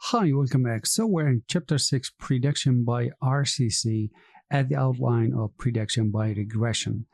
Hi, welcome back. So we're in Chapter 6, Prediction by RCC, at the outline of prediction by regression.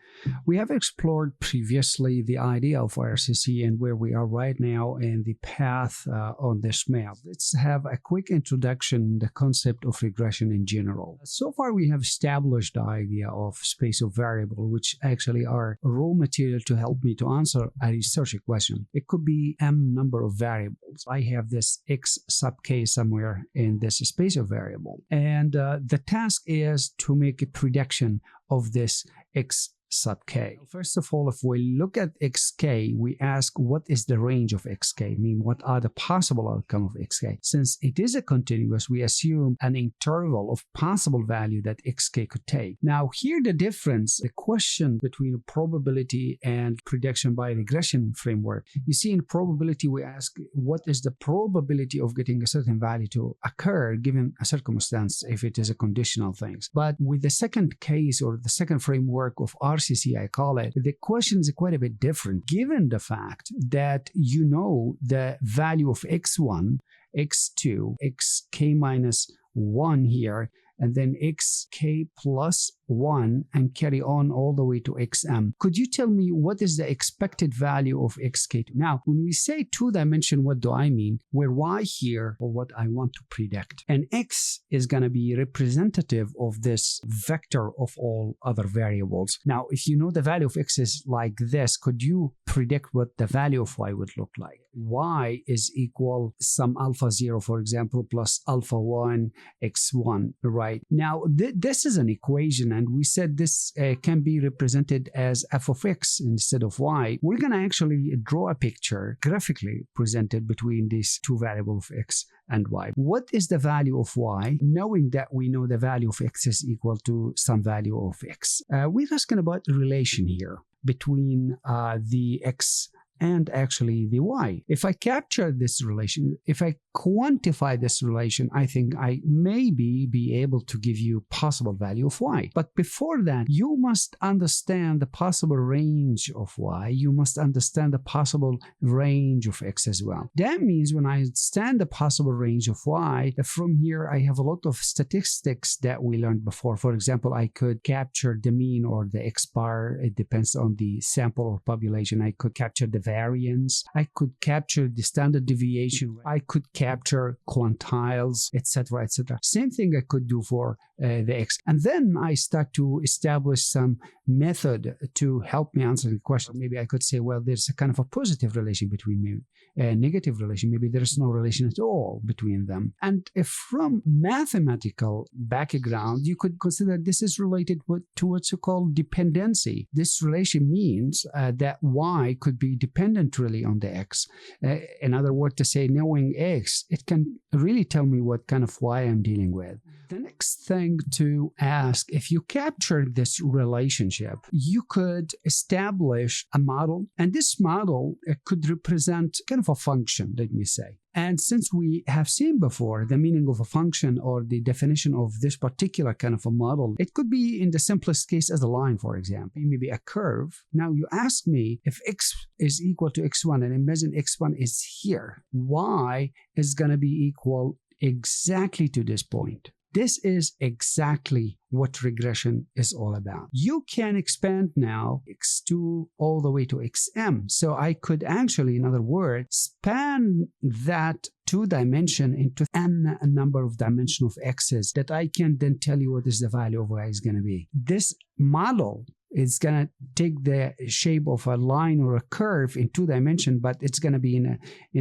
We have explored previously the idea of RCC and where we are right now in the path on this map. Let's have a quick introduction, the concept of regression in general. So far we have established the idea of space of variable, which actually are raw material to help me to answer a research question. It could be m number of variables. I have this x sub k somewhere in this space of variable, and the task is to make a prediction of this x sub k. First of all, if we look at xk, we ask what is the range of xk, I mean what are the possible outcome of xk. Since it is a continuous, we assume an interval of possible value that xk could take. Now here the difference, the question between probability and prediction by regression framework. You see, in probability we ask what is the probability of getting a certain value to occur given a circumstance if it is a conditional thing. But with the second case or the second framework of RCC, I call it, the question is quite a bit different, given the fact that you know the value of x1, x2, xk minus 1 here, and then xk plus 1 and carry on all the way to xm. Could you tell me what is the expected value of xk2? Now, when we say two-dimension, what do I mean? Where y here or what I want to predict. And x is going to be representative of this vector of all other variables. Now, if you know the value of x is like this, could you predict what the value of y would look like? Y is equal some alpha 0, for example, plus alpha 1 x1, right? Now, this is an equation, and we said this can be represented as f of x instead of y. We're going to actually draw a picture graphically presented between these two variables of x and y. What is the value of y, knowing that we know the value of x is equal to some value of x? We're asking about the relation here between the x and actually the y. If I capture this relation, if I quantify this relation, I think I maybe be able to give you possible value of y. But before that, you must understand the possible range of y. You must understand the possible range of x as well. That means when I understand the possible range of y, from here I have a lot of statistics that we learned before. For example, I could capture the mean or the x bar. It depends on the sample or population. I could capture the variance. I could capture the standard deviation. I could capture quantiles, etc., etc. Same thing I could do for the x. And then I start to establish some method to help me answer the question. Maybe I could say, well, there's a kind of a positive relation between me, a negative relation. Maybe there's no relation at all between them. And if from mathematical background, you could consider this is related to what you call dependency. This relation means that y could be dependent really on the x. In other words, to say knowing x, it can really tell me what kind of y I'm dealing with. The next thing to ask, if you capture this relationship, you could establish a model, and this model could represent kind of a function, let me say. And since we have seen before the meaning of a function or the definition of this particular kind of a model, it could be in the simplest case as a line, for example, maybe a curve. Now you ask me if x is equal to x1, and imagine x1 is here. Y is going to be equal exactly to this point. This is exactly what regression is all about. You can expand now x2 all the way to xm. So I could actually, in other words, span that two-dimension into n number of dimension of x's that I can then tell you what is the value of y is going to be. This model is going to take the shape of a line or a curve in 2 dimensions, but it's going to be in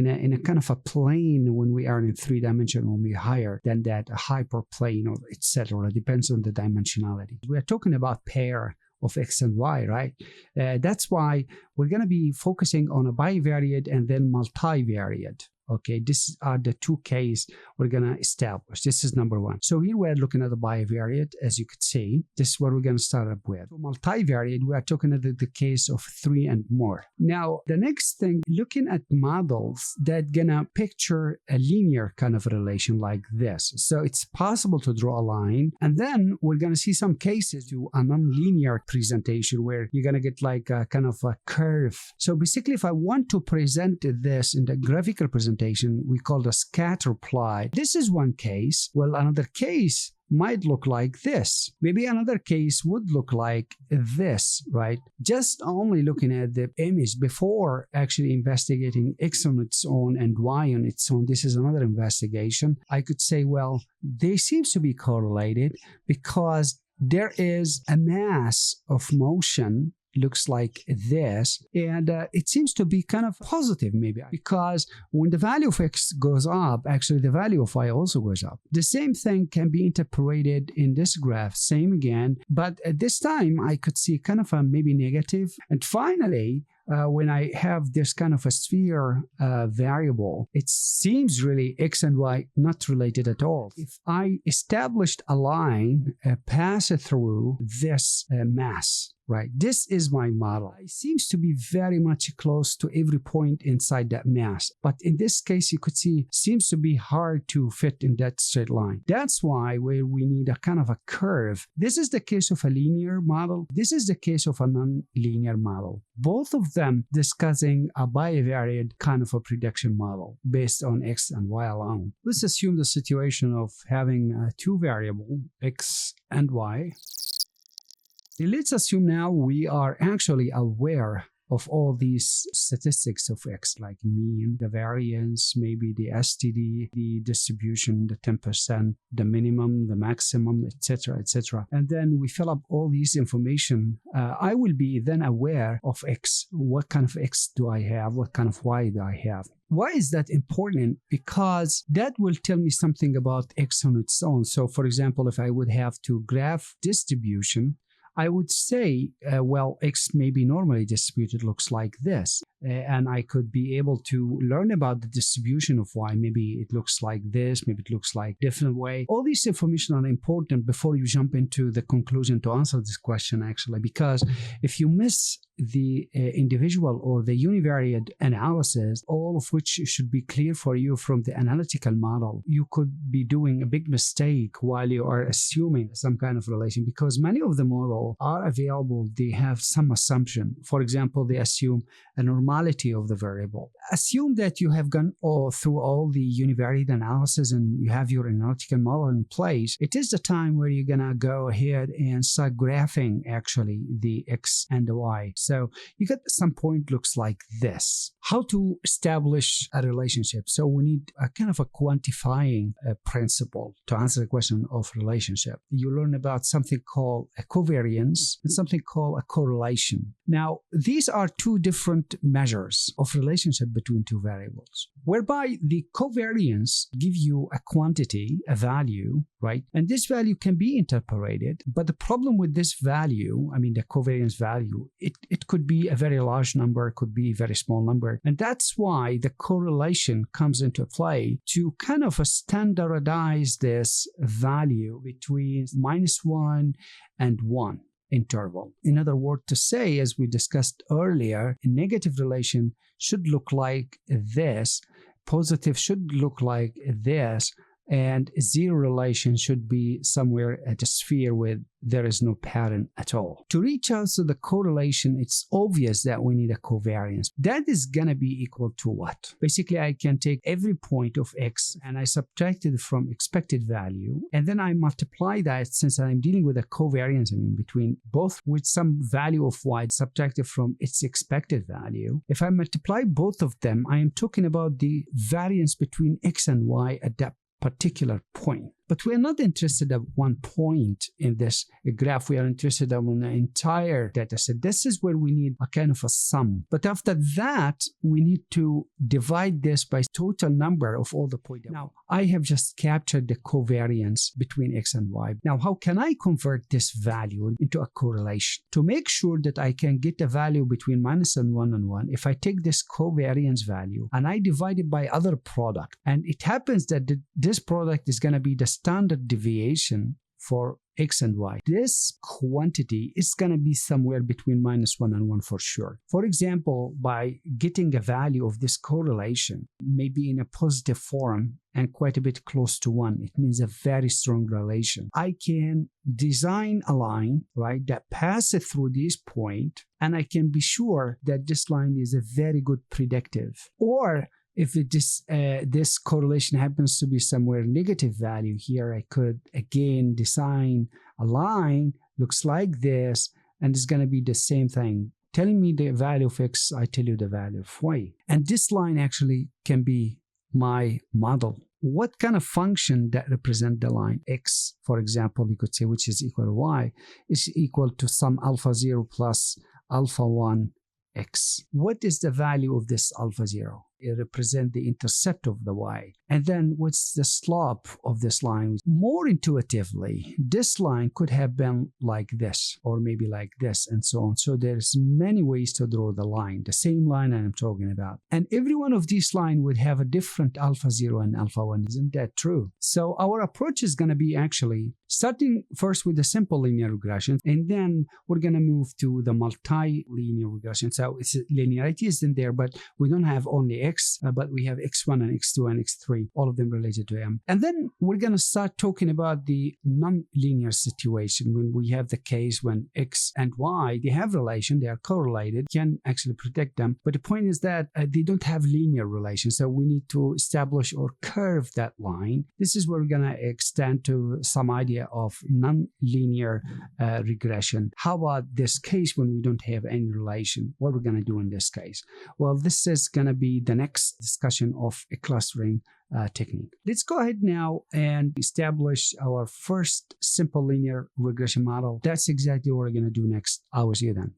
a kind of a plane when we are in 3 dimensions, when we're higher than that, a hyperplane or etc. It depends on the dimensionality. We are talking about pair of x and y, right? That's why we're going to be focusing on a bivariate and then multivariate. Okay, these are the two cases we're going to establish. This is number one. So here we're looking at the bivariate, as you could see. This is what we're going to start up with. For multivariate, we are talking about the case of 3 and more. Now, the next thing, looking at models that gonna picture a linear kind of relation like this. So it's possible to draw a line, and then we're going to see some cases to a nonlinear presentation where you're going to get like a kind of a curve. So basically, if I want to present this in the graphical presentation, representation we call the scatter plot. This is one case. Well, another case might look like this. Maybe another case would look like this, right? Just only looking at the image before actually investigating X on its own and Y on its own, this is another investigation. I could say, well, they seem to be correlated because there is a mass of motion looks like this, and it seems to be kind of positive maybe, because when the value of X goes up, actually the value of Y also goes up. The same thing can be interpreted in this graph, same again, but at this time I could see kind of a maybe negative. And finally, when I have this kind of a sphere variable, it seems really X and Y not related at all. If I established a line, pass it through this mass, right? This is my model. It seems to be very much close to every point inside that mass. But in this case, you could see, seems to be hard to fit in that straight line. That's why we need a kind of a curve. This is the case of a linear model. This is the case of a non-linear model. Both of them discussing a bivariate kind of a prediction model based on X and Y alone. Let's assume the situation of having two variables, X and Y. Let's assume now we are actually aware of all these statistics of X, like mean, the variance, maybe the STD, the distribution, the 10%, the minimum, the maximum, etc., etc. And then we fill up all these information. I will be then aware of X. What kind of X do I have? What kind of Y do I have? Why is that important? Because that will tell me something about X on its own. So for example, if I would have to graph distribution, I would say, well, X may be normally distributed, looks like this. And I could be able to learn about the distribution of Y. Maybe it looks like this, maybe it looks like different way. All these information are important before you jump into the conclusion to answer this question, actually, because if you miss the individual or the univariate analysis, all of which should be clear for you from the analytical model, you could be doing a big mistake while you are assuming some kind of relation, because many of the models are available. They have some assumption. For example, they assume a normality of the variable. Assume that you have gone through all the univariate analysis and you have your analytical model in place. It is the time where you're gonna go ahead and start graphing actually the X and the Y. So you get some point looks like this. How to establish a relationship? So we need a kind of a quantifying principle to answer the question of relationship. You learn about something called a covariance and something called a correlation. Now, these are two different measures of relationship between two variables, whereby the covariance give you a quantity, a value, right? And this value can be interpolated, but the problem with this value, I mean the covariance value, it could be a very large number, it could be a very small number. And that's why the correlation comes into play to kind of standardize this value between -1 and 1 interval. In other words, to say, as we discussed earlier, a negative relation should look like this, positive should look like this, and zero relation should be somewhere at a sphere where there is no pattern at all. To reach out to the correlation, it's obvious that we need a covariance. That is going to be equal to what? Basically, I can take every point of X and I subtract it from expected value, and then I multiply that, since I'm dealing with a covariance, I mean between both, with some value of Y subtracted from its expected value. If I multiply both of them, I am talking about the variance between X and Y at that particular point. But we are not interested at one point in this graph. We are interested in the entire data set. This is where we need a kind of a sum. But after that, we need to divide this by total number of all the points. Now, I have just captured the covariance between X and Y. Now, how can I convert this value into a correlation? To make sure that I can get a value between -1 and 1, if I take this covariance value and I divide it by other product, and it happens that this product is going to be the standard deviation for X and Y. This quantity is going to be somewhere between -1 and 1 for sure. For example, by getting a value of this correlation, maybe in a positive form and quite a bit close to 1, it means a very strong relation. I can design a line, right, that passes through this point, and I can be sure that this line is a very good predictive. Or if this correlation happens to be somewhere negative value here, I could again design a line, looks like this, and it's going to be the same thing. Telling me the value of x, I tell you the value of y. And this line actually can be my model. What kind of function that represent the line? X, for example, you could say, which is equal to y, is equal to some alpha 0 plus alpha 1 x. What is the value of this alpha 0? It represents the intercept of the y. And then what's the slope of this line? More intuitively, this line could have been like this, or maybe like this, and so on. So there's many ways to draw the line, the same line I'm talking about. And every one of these lines would have a different alpha 0 and alpha 1. Isn't that true? So our approach is going to be actually starting first with the simple linear regression, and then we're going to move to the multi-linear regression. So it's linearity is in there, but we don't have only x, but we have x1 and x2 and x3, all of them related to m. And then we're going to start talking about the non-linear situation, when we have the case when x and y, they have relation, they are correlated, can actually predict them. But the point is that they don't have linear relation. So we need to establish or curve that line. This is where we're going to extend to some idea of non-linear regression. How about this case when we don't have any relation? What we're going to do in this case? Well, this is going to be the next discussion of a clustering technique. Let's go ahead now and establish our first simple linear regression model. That's exactly what we're going to do next. I will see you then.